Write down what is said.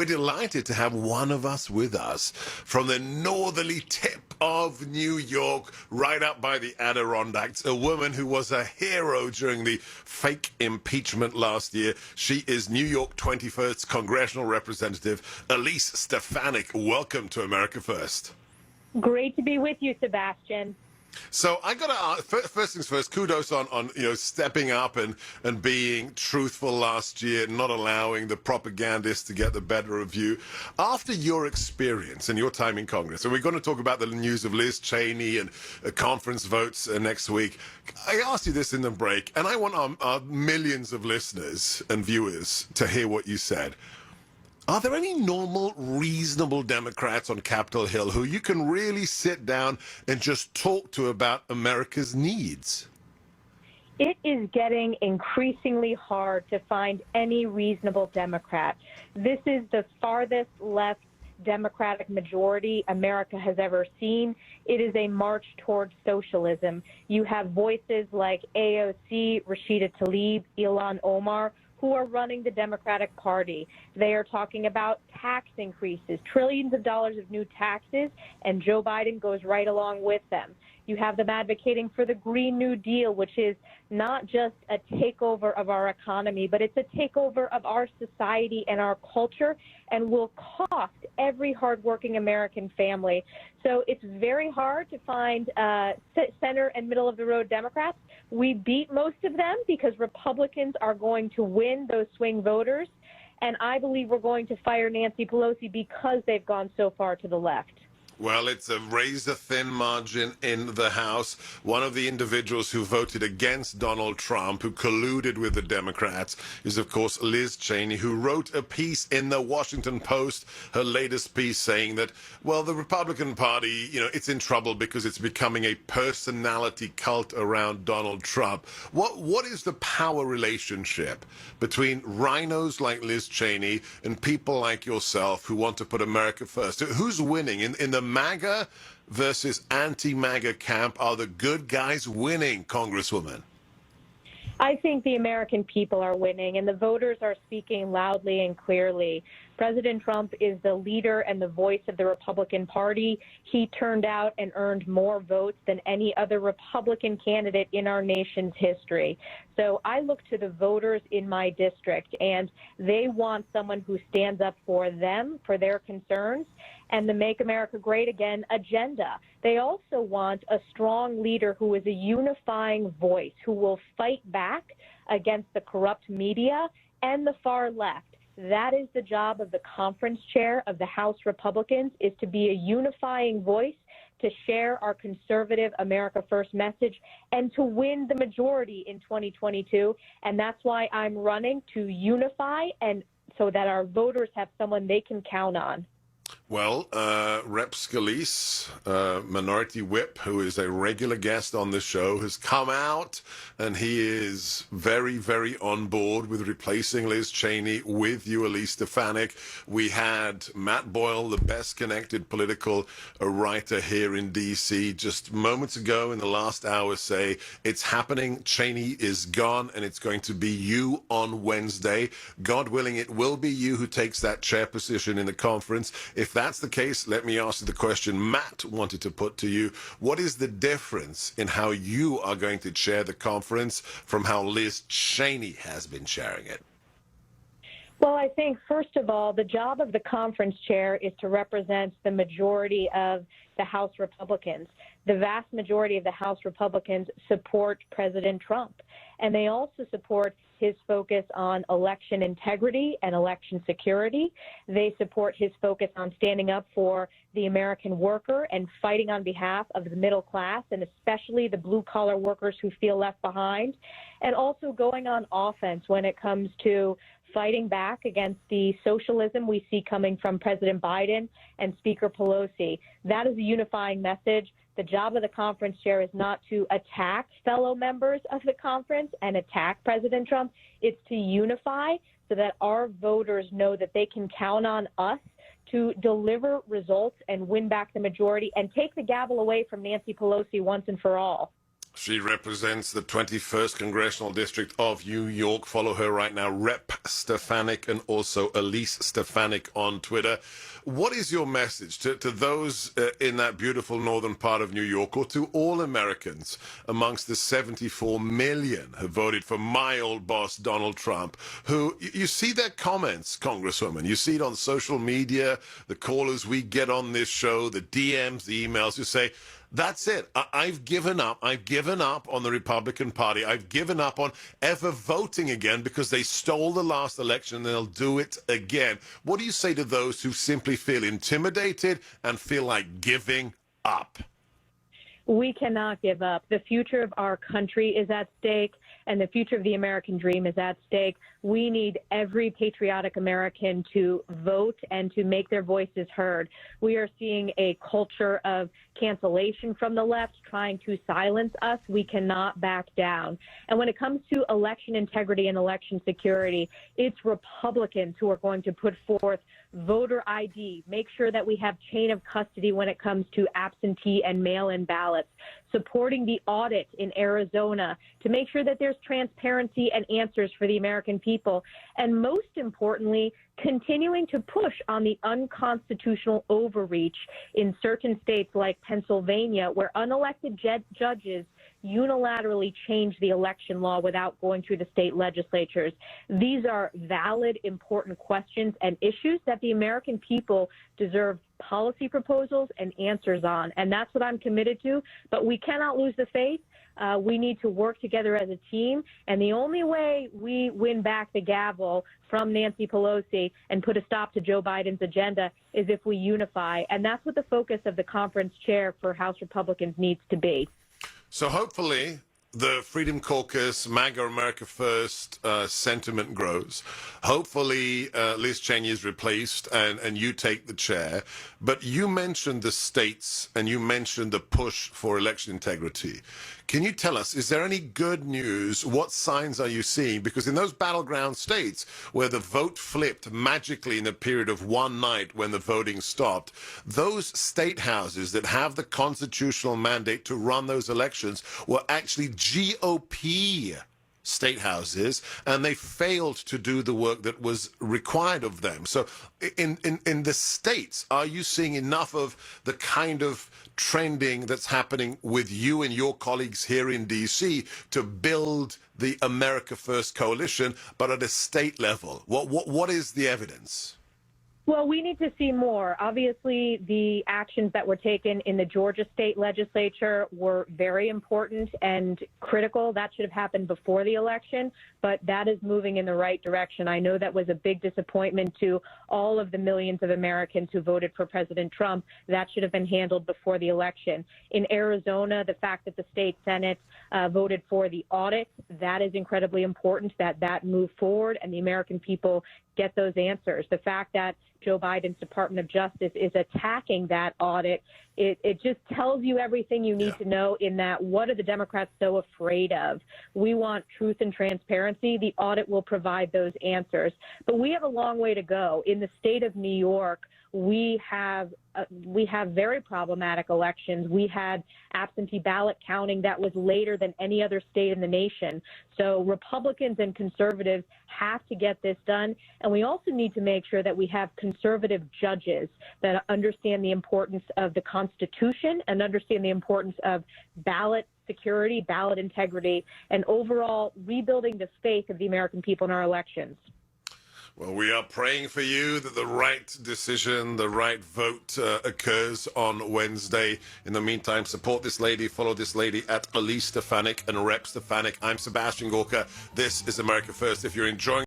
We're delighted to have one of us with us from the northerly tip of New York, right up by the Adirondacks, a woman who was a hero during the fake impeachment last year. She is New York 21st Congressional Representative Elise Stefanik. Welcome to America First. Great to be with you, Sebastian. So I got to ask, first things first, kudos on stepping up and being truthful last year, not allowing the propagandists to get the better of you. After your experience and your time in Congress, and we're going to talk about the news of Liz Cheney and conference votes next week, I asked you this in the break, and I want our millions of listeners and viewers to hear what you said. Are there any normal, reasonable Democrats on Capitol Hill who you can really sit down and just talk to about America's needs? It is getting increasingly hard to find any reasonable Democrat. This is the farthest left Democratic majority America has ever seen. It is a march towards socialism. You have voices like AOC, Rashida Tlaib, Ilhan Omar, who are running the Democratic Party. They are talking about tax increases, trillions of dollars of new taxes, and Joe Biden goes right along with them. You have them advocating for the Green New Deal, which is not just a takeover of our economy, but it's a takeover of our society and our culture, and will cost every hardworking American family. So it's very hard to find center and middle-of-the-road Democrats. We beat most of them because Republicans are going to win those swing voters, and I believe we're going to fire Nancy Pelosi because they've gone so far to the left. Well, it's a razor-thin margin in the House. One of the individuals who voted against Donald Trump, who colluded with the Democrats, is, of course, Liz Cheney, who wrote a piece in the Washington Post, her latest piece, saying that, well, the Republican Party, it's in trouble because it's becoming a personality cult around Donald Trump. What is the power relationship between rhinos like Liz Cheney and people like yourself who want to put America first? Who's winning in the MAGA versus anti-MAGA camp? Are the good guys winning, Congresswoman? I think the American people are winning, and the voters are speaking loudly and clearly. President Trump is the leader and the voice of the Republican Party. He turned out and earned more votes than any other Republican candidate in our nation's history. So I look to the voters in my district, and they want someone who stands up for them, for their concerns, and the Make America Great Again agenda. They also want a strong leader who is a unifying voice, who will fight back against the corrupt media and the far left. That is the job of the conference chair of the House Republicans, is to be a unifying voice, to share our conservative America First message, and to win the majority in 2022. And that's why I'm running to unify, and so that our voters have someone they can count on. Well, Rep. Scalise, Minority Whip, who is a regular guest on the show, has come out, and he is very, very on board with replacing Liz Cheney with you, Elise Stefanik. We had Matt Boyle, the best connected political writer here in D.C., just moments ago in the last hour say, it's happening, Cheney is gone, and it's going to be you on Wednesday. God willing, it will be you who takes that chair position in the conference. If that's the case, let me ask you the question Matt wanted to put to you. What is the difference in how you are going to chair the conference from how Liz Cheney has been chairing it? Well, I think, first of all, the job of the conference chair is to represent the majority of the House Republicans. The vast majority of the House Republicans support President Trump, and they also support his focus on election integrity and election security. They support his focus on standing up for the American worker and fighting on behalf of the middle class, and especially the blue-collar workers who feel left behind, and also going on offense when it comes to fighting back against the socialism we see coming from President Biden and Speaker Pelosi. That is a unifying message. The job of the conference chair is not to attack fellow members of the conference and attack President Trump. It's to unify so that our voters know that they can count on us to deliver results and win back the majority and take the gavel away from Nancy Pelosi once and for all. She represents the 21st Congressional District of New York. Follow her right now, Rep Stefanik, and also Elise Stefanik on Twitter. What is your message to those in that beautiful northern part of New York, or to all Americans amongst the 74 million who voted for my old boss, Donald Trump, who you see their comments, Congresswoman. You see it on social media, the callers we get on this show, the DMs, the emails, you say, that's it. I've given up. I've given up on the Republican Party. I've given up on ever voting again because they stole the last election and they'll do it again. What do you say to those who simply feel intimidated and feel like giving up? We cannot give up. The future of our country is at stake, and the future of the American dream is at stake. We need every patriotic American to vote and to make their voices heard. We are seeing a culture of cancellation from the left trying to silence us. We cannot back down. And when it comes to election integrity and election security, it's Republicans who are going to put forth voter ID, make sure that we have chain of custody when it comes to absentee and mail-in ballots, supporting the audit in Arizona to make sure that there's transparency and answers for the American people, and most importantly, continuing to push on the unconstitutional overreach in certain states like Pennsylvania, where unelected judges unilaterally change the election law without going through the state legislatures. These are valid, important questions and issues that the American people deserve policy proposals and answers on. And that's what I'm committed to. But we cannot lose the faith. We need to work together as a team. And the only way we win back the gavel from Nancy Pelosi and put a stop to Joe Biden's agenda is if we unify. And that's what the focus of the conference chair for House Republicans needs to be. So hopefully the Freedom Caucus, MAGA America First sentiment grows. Hopefully Liz Cheney is replaced and you take the chair. But you mentioned the states and you mentioned the push for election integrity. Can you tell us, is there any good news? What signs are you seeing? Because in those battleground states where the vote flipped magically in a period of one night when the voting stopped, those state houses that have the constitutional mandate to run those elections were actually GOP state houses, and they failed to do the work that was required of them. So in the states, are you seeing enough of the kind of trending that's happening with you and your colleagues here in DC to build the America First coalition, but at a state level? What is the evidence? Well, we need to see more. Obviously, the actions that were taken in the Georgia state legislature were very important and critical. That should have happened before the election, but that is moving in the right direction. I know that was a big disappointment to all of the millions of Americans who voted for President Trump. That should have been handled before the election. In Arizona, the fact that the state Senate voted for the audit, that is incredibly important, that move forward and the American people get those answers. The fact that Joe Biden's Department of Justice is attacking that audit, it just tells you everything you need to know in that what are the Democrats so afraid of? We want truth and transparency. The audit will provide those answers. But we have a long way to go. In the state of New York, we have very problematic elections. We had absentee ballot counting that was later than any other state in the nation. So Republicans and conservatives have to get this done. And we also need to make sure that we have conservative judges that understand the importance of the Constitution and understand the importance of ballot security, ballot integrity, and overall rebuilding the faith of the American people in our elections. Well, we are praying for you that the right decision, the right vote occurs on Wednesday. In the meantime, support this lady, follow this lady at Elise Stefanik and Rep Stefanik. I'm Sebastian Gorka. This is America First. If you're enjoying